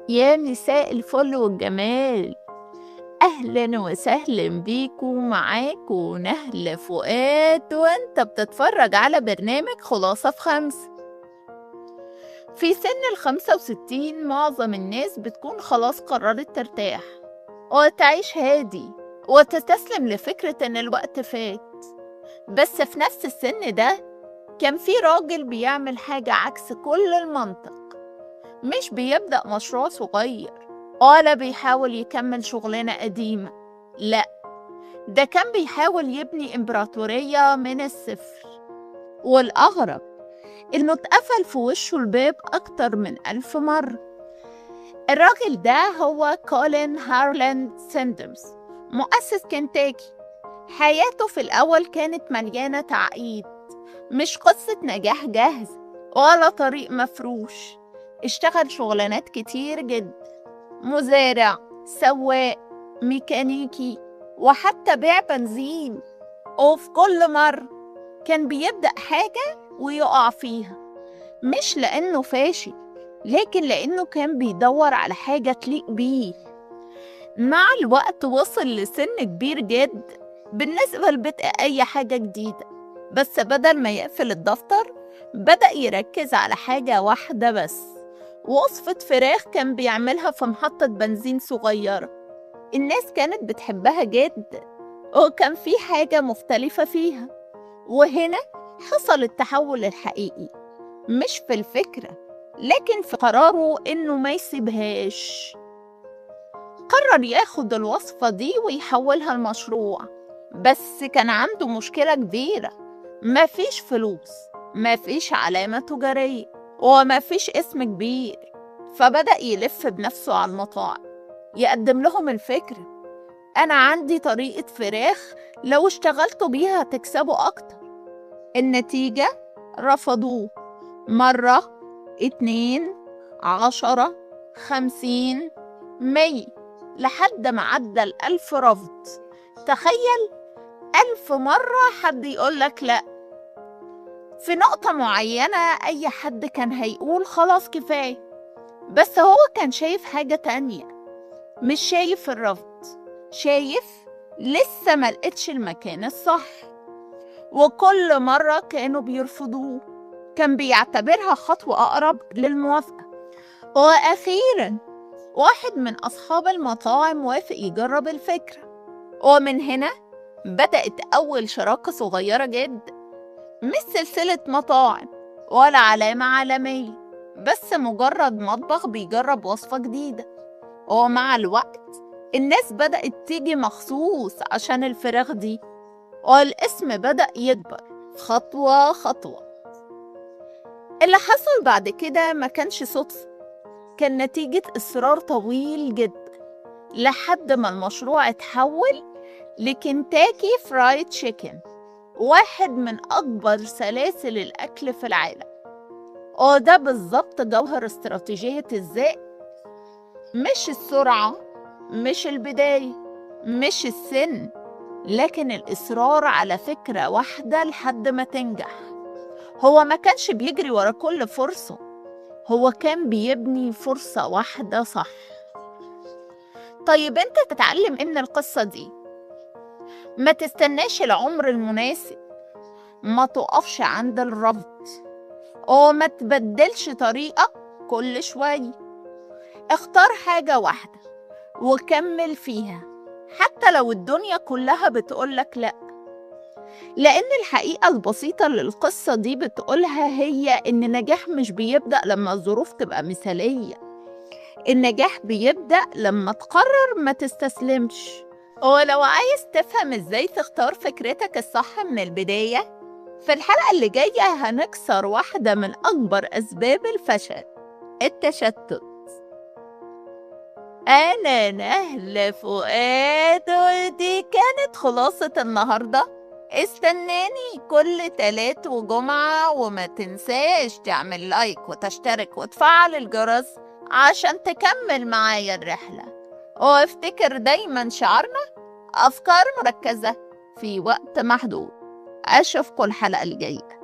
يا مساء الفل والجمال، أهلا وسهلا بيكوا. معاكوا نهلة فؤاد وانت بتتفرج على برنامج خلاصة في 5. في سن 65 معظم الناس بتكون خلاص قررت ترتاح وتعيش هادي وتستسلم لفكرة ان الوقت فات. بس في نفس السن ده كان في راجل بيعمل حاجة عكس كل المنطق. مش بيبدأ مشروع صغير ولا بيحاول يكمل شغلانة قديمة، لا، ده كان بيحاول يبني إمبراطورية من الصفر. والأغرب إنه اتقفل في وشه الباب أكتر من 1000 مرة. الراجل ده هو كولين هارلاند ساندرز، مؤسس كنتاكي. حياته في الأول كانت مليانة تعقيد، مش قصة نجاح جاهزة ولا طريق مفروش. اشتغل شغلانات كتير جدا، مزارع، سواق، ميكانيكي، وحتى بيع بنزين. وفي كل مرة كان بيبدأ حاجة ويقع فيها، مش لأنه فاشل، لكن لأنه كان بيدور على حاجة تليق بيه. مع الوقت وصل لسن كبير جدا بالنسبة لبدء أي حاجة جديدة، بس بدل ما يقفل الدفتر بدأ يركز على حاجة واحدة بس، وصفة فراخ كان بيعملها في محطة بنزين صغيرة. الناس كانت بتحبها جدا وكان في حاجة مختلفة فيها. وهنا حصل التحول الحقيقي، مش في الفكرة لكن في قراره إنه ما يسيبهاش. قرر ياخد الوصفة دي ويحولها لمشروع، بس كان عنده مشكلة كبيرة. مفيش فلوس، مفيش علامة تجارية، ومفيش اسم كبير. فبدأ يلف بنفسه على المطاعم يقدم لهم الفكرة: أنا عندي طريقة فراخ لو اشتغلتوا بيها هتكسبوا أكتر. النتيجة رفضوه. مرة، 2، 10، 50، 100، لحد ما عدى 1000 رفض. تخيل، 1000 مرة حد يقولك لأ. في نقطة معينة أي حد كان هيقول خلاص كفاية، بس هو كان شايف حاجة تانية. مش شايف الرفض، شايف لسه ملقتش المكان الصح. وكل مرة كانوا بيرفضوه كان بيعتبرها خطوة أقرب للموافقة. وأخيراً واحد من أصحاب المطاعم وافق يجرب الفكرة، ومن هنا بدأت أول شراكة صغيرة جدا، مش سلسلة مطاعم ولا علامة عالمية، بس مجرد مطبخ بيجرب وصفة جديدة. ومع الوقت الناس بدأت تيجي مخصوص عشان الفراخ دي، والاسم بدأ يكبر خطوة خطوة. اللي حصل بعد كده ما كانش صدفة، كان نتيجة إصرار طويل جدا، لحد ما المشروع اتحول لكنتاكي فرايد تشيكن، واحد من أكبر سلاسل الأكل في العالم. وده بالظبط جوهر استراتيجية الذئب، مش السرعة، مش البداية، مش السن، لكن الإصرار على فكرة واحدة لحد ما تنجح. هو ما كانش بيجري ورا كل فرصة، هو كان بيبني فرصة واحدة صح. طيب انت تتعلم ايه من القصة دي؟ ما تستناش العمر المناسب، ما تقفش عند الرفض، وما تبدلش طريقك كل شوية. اختار حاجة واحدة وكمل فيها حتى لو الدنيا كلها بتقولك لأ. لأن الحقيقة البسيطة للقصة دي بتقولها هي إن النجاح مش بيبدأ لما الظروف تبقى مثالية، النجاح بيبدأ لما تقرر ما تستسلمش. ولو عايز تفهم إزاي تختار فكرتك الصح من البداية، في الحلقة اللي جاية هنكسر واحدة من أكبر أسباب الفشل: التشتت. أنا نهلة فؤاد ودي كانت خلاصة النهاردة. استناني كل تلات وجمعة، وما تنساش تعمل لايك وتشترك وتفعل الجرس عشان تكمل معايا الرحلة. وافتكر دايما شعارنا: أفكار مركزة في وقت محدود. أشوفكم الحلقة الجاية.